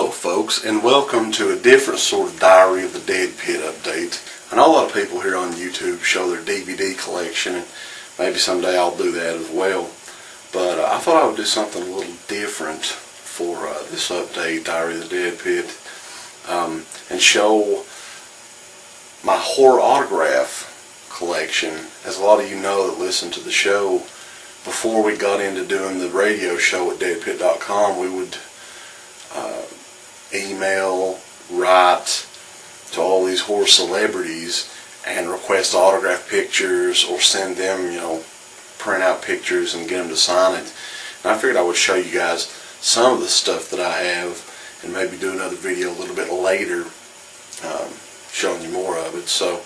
Hello folks, and welcome to a different sort of Diary of the Deadpit update. I know a lot of people here on YouTube show their DVD collection, and maybe someday I'll do that as well. But I thought I would do something a little different for this update, Diary of the Deadpit, and show my horror autograph collection. As a lot of you know that listen to the show, before we got into doing the radio show at Deadpit.com, we would email, write to all these horror celebrities and request autograph pictures, or send them, print out pictures and get them to sign it. And I figured I would show you guys some of the stuff that I have, and maybe do another video a little bit later showing you more of it. So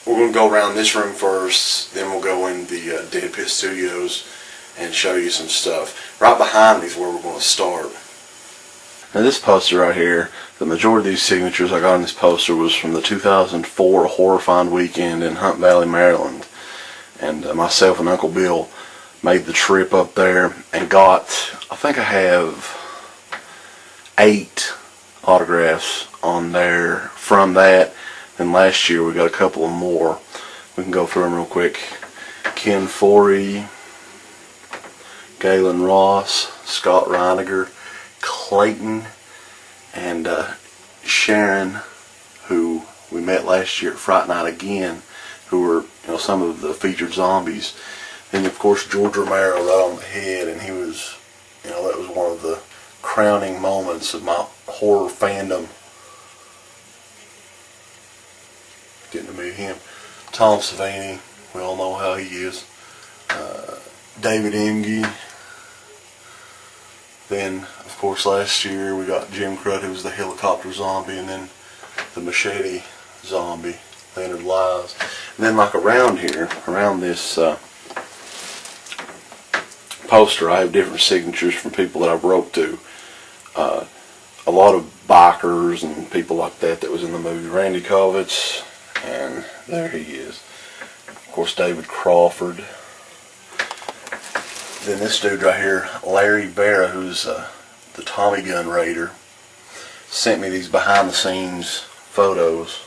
we're going to go around this room first, then we'll go in the Deadpit Studios and show you some stuff. Right behind me is where we're going to start. Now this poster right here, the majority of these signatures I got on this poster was from the 2004 Horror Find Weekend in Hunt Valley, Maryland. And myself and Uncle Bill made the trip up there and got, I think I have 8 autographs on there from that. And last year we got a couple of more. We can go through them real quick. Ken Forey, Galen Ross, Scott Reiniger, Clayton, and Sharon, who we met last year at Fright Night again, who were some of the featured zombies. Then of course George Romero right on the head, and he was, that was one of the crowning moments of my horror fandom, getting to meet him. Tom Savini, we all know how he is. David Emge. Then, of course, last year we got Jim Crud, who was the helicopter zombie, and then the machete zombie, Leonard Lies. And then, like around here, around this poster, I have different signatures from people that I've wrote to. A lot of bikers and people like that was in the movie. Randy Kovitz, and there he is. Of course, David Crawford. Then this dude right here, Larry Vera, who's the Tommy Gun Raider, sent me these behind-the-scenes photos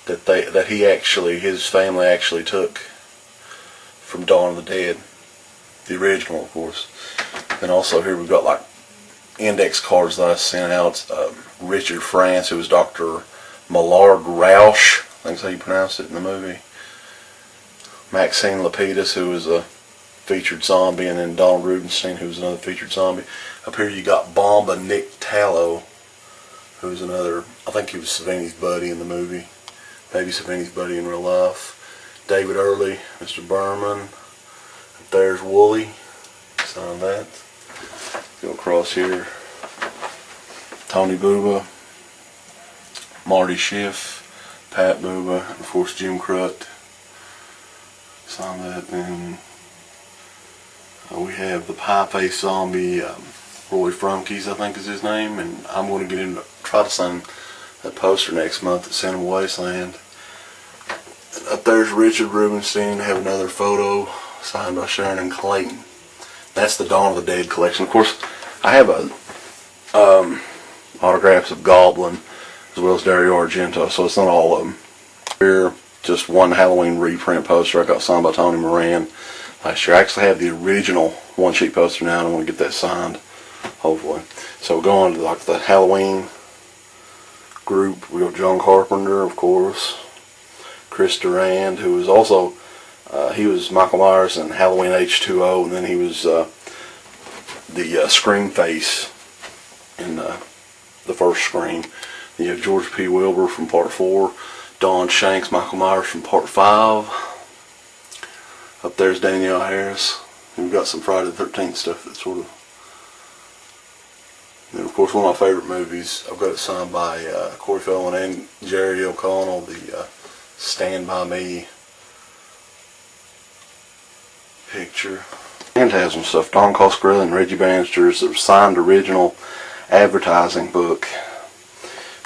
that his family actually took from Dawn of the Dead, the original, of course. Then also here we've got like index cards that I sent out. Richard France, who was Dr. Millard Rausch, I think that's how you pronounce it in the movie. Maxine Lapidus, who was a featured zombie, and then Donald Rubenstein, who was another featured zombie. Up here you got Bomba Nick Tallow, who's another, I think he was Savini's buddy in the movie, maybe Savini's buddy in real life. David Early, Mr. Berman. Up there's Wooly, sign that. Go across here, Tony Booba, Marty Schiff, Pat Booba, and of course Jim Crut, sign that. And we have the pie-faced zombie, Roy Frumkes, I think is his name, and I'm going to get him to try to sign that poster next month at Cinema Wasteland. And up there's Richard Rubenstein. Have another photo signed by Sharon and Clayton. That's the Dawn of the Dead collection. Of course, I have autographs of Goblin as well as Dario Argento, so it's not all of them. Here, just one Halloween reprint poster I got signed by Tony Moran last year. I actually have the original one-sheet poster now, and I want to get that signed, hopefully. So going to like the Halloween group, we got John Carpenter, of course, Chris Durand, who was also, he was Michael Myers in Halloween H2O, and then he was the Scream face in the first Scream. Then you have George P. Wilbur from Part 4, Don Shanks, Michael Myers from Part 5. Up there's Danielle Harris. We've got some Friday the 13th stuff that's sort of... And then of course one of my favorite movies, I've got it signed by Corey Feldman and Jerry O'Connell, the Stand By Me picture. Phantasm stuff, Don Coscarelli and Reggie Bannister's signed original advertising book.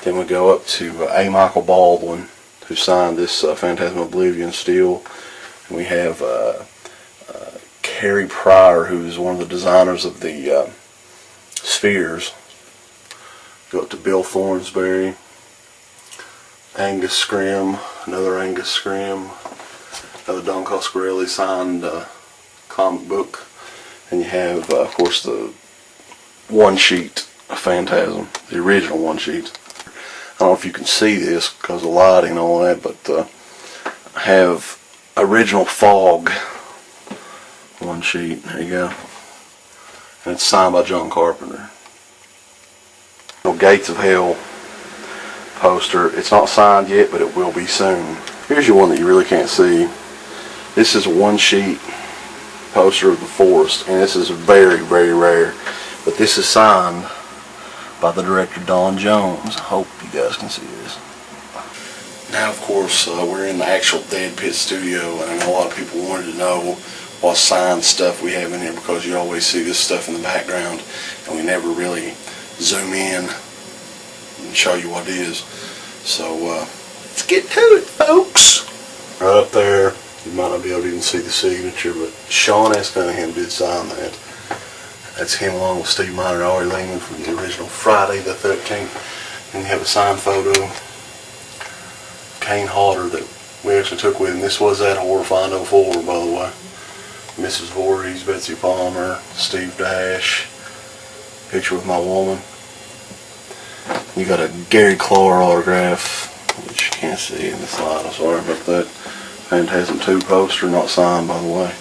Then we go up to A. Michael Baldwin, who signed this Phantasm Oblivion Steel. And we have Carrie Pryor, who's one of the designers of the spheres Go up to Bill Thornsberry, Angus Scrim, another Angus Scrim, another Don Coscarelli signed comic book, and you have, of course, the one sheet of Phantasm, the original one sheet. I don't know if you can see this because of lighting and all that, but I have original Fog one sheet. There you go. And it's signed by John Carpenter. Gates of Hell poster. It's not signed yet, but it will be soon. Here's your one that you really can't see. This is a one sheet poster of the Forest, and this is very, very rare. But this is signed by the director Don Jones. I hope you guys can see this. Now, of course, we're in the actual Deadpit studio, and I know a lot of people wanted to know what signed stuff we have in here, because you always see this stuff in the background, and we never really zoom in and show you what it is. So let's get to it, folks. Right up there, you might not be able to even see the signature, but Sean S. Cunningham did sign that. That's him along with Steve Miner and Ari Lehman from the original Friday the 13th. And you have a signed photo of Kane Hodder that we actually took with him. This was at Horror Find 04, by the way. Mrs. Voorhees, Betsy Palmer, Steve Dash, picture with my woman. You got a Gary Clark autograph, which you can't see in this light. I'm sorry about that. Phantasm 2 poster, not signed, by the way.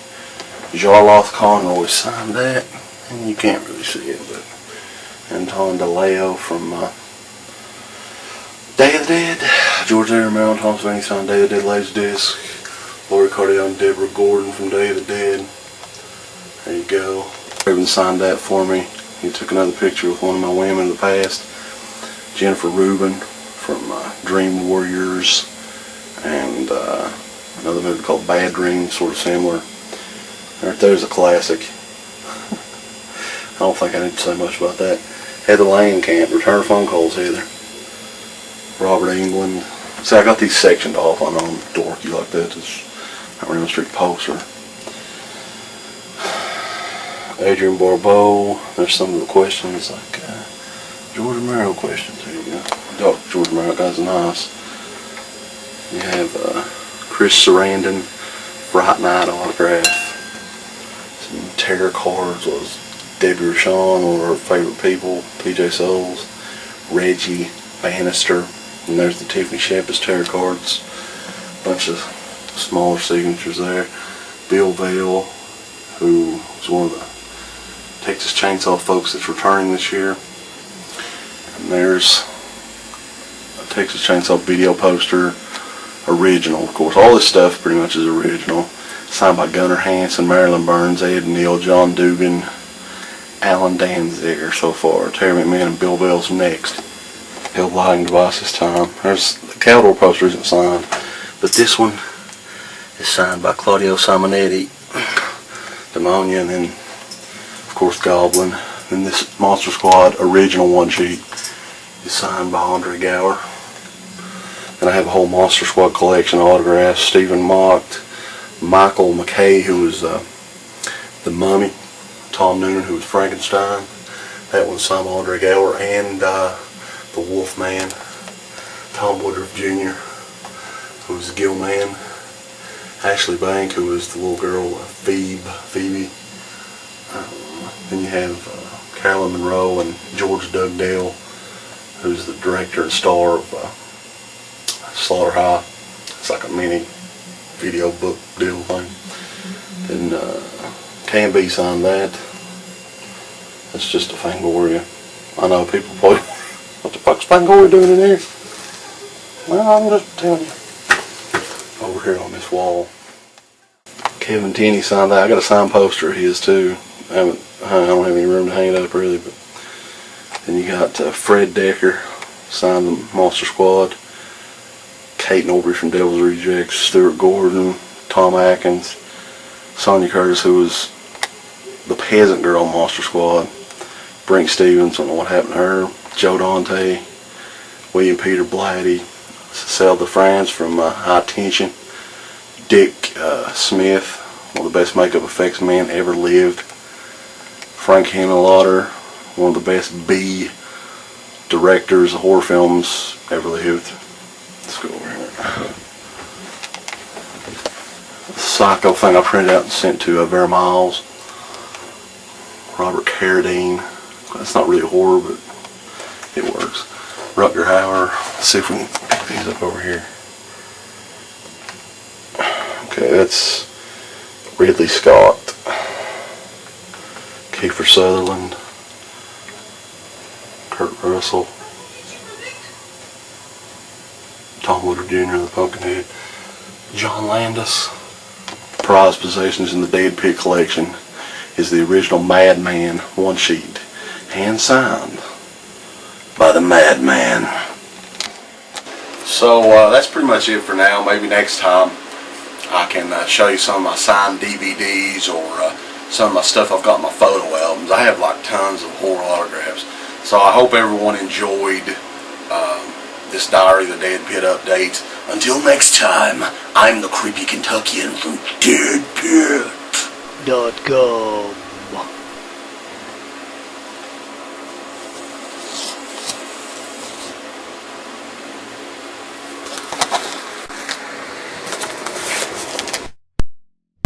Jarloth Conroy signed that, and you can't really see it, but Anton DeLeo from Day of the Dead. George A. Romero and Tom Sweeney signed Day of the Dead Laserdisc. Lori Cardell and Deborah Gordon from Day of the Dead. There you go. Raven signed that for me. He took another picture with one of my women in the past. Jennifer Rubin from Dream Warriors, and another movie called Bad Dreams, sort of similar. Right there's a classic. I don't think I need to say much about that. Heather Langenkamp, Return of Phone Calls, Heather. Robert England. See, I got these sectioned off. I know I'm dorky like that. It's not really a strict poster. Adrian Barbeau. There's some of the questions, like George Romero questions. Here you go. Oh, George Romero, guys, nice. You have Chris Sarandon, Fright Night autograph. Some tarot cards was Debbie Rochon, one of her favorite people, PJ Souls, Reggie Bannister, and there's the Tiffany Shepard's tarot cards. Bunch of smaller signatures there. Bill Vale, who was one of the Texas Chainsaw folks that's returning this year. And there's a Texas Chainsaw video poster, original, of course. All this stuff pretty much is original. Signed by Gunnar Hansen, Marilyn Burns, Ed Neal, John Dugan, Alan Danziger so far. Terry McMahon and Bill Bell's next. Held lighting device this time. There's the Caldor poster isn't signed, but this one is signed by Claudio Simonetti, Demonia, and then of course Goblin. Then this Monster Squad original one sheet is signed by Andre Gower. And I have a whole Monster Squad collection of autographs. Stephen Mocht, Michael McKay, who was the Mummy, Tom Noonan, who was Frankenstein. That one's signed by Andre Gower, and the Wolfman, Tom Woodruff Jr., who was the Gill Man. Ashley Bank, who was the little girl, Phoebe. Then you have Carolyn Monroe and George Dugdale, who's the director and star of Slaughter High. It's like a mini video book deal thing. Then Can Be signed that. That's just a Fangoria. I know people probably, what the fuck's Fangoria doing in here? Well, I'm just telling you. Over here on this wall. Kevin Tenney signed that. I got a signed poster of his too. I don't have any room to hang it up really, but then you got Fred Decker signed the Monster Squad. Kate Norbury from Devil's Rejects, Stuart Gordon, Tom Atkins, Sonia Curtis, who was the peasant girl in Monster Squad, Brink Stevens, don't know what happened to her, Joe Dante, William Peter Blatty, Cecile DeFrance from High Tension, Dick Smith, one of the best makeup effects men ever lived, Frank Henenlotter, one of the best B directors of horror films ever lived. Let's go over here. Psycho thing I printed out and sent to Vera Miles. Robert Carradine. That's not really horror, but it works. Rutger Hauer. Let's see if we can pick these up over here. Okay, that's Ridley Scott. Kiefer Sutherland. Kurt Russell. Tom Woodard Jr., the Pumpkinhead. John Landis. Prized possessions in the Deadpit collection is the original Madman one sheet, hand signed by the Madman. So that's pretty much it for now. Maybe next time I can show you some of my signed DVDs or some of my stuff I've got in my photo albums. I have like tons of horror autographs. So I hope everyone enjoyed this Diary of the Deadpit update. Until next time, I'm the Creepy Kentuckian from Deadpit.com.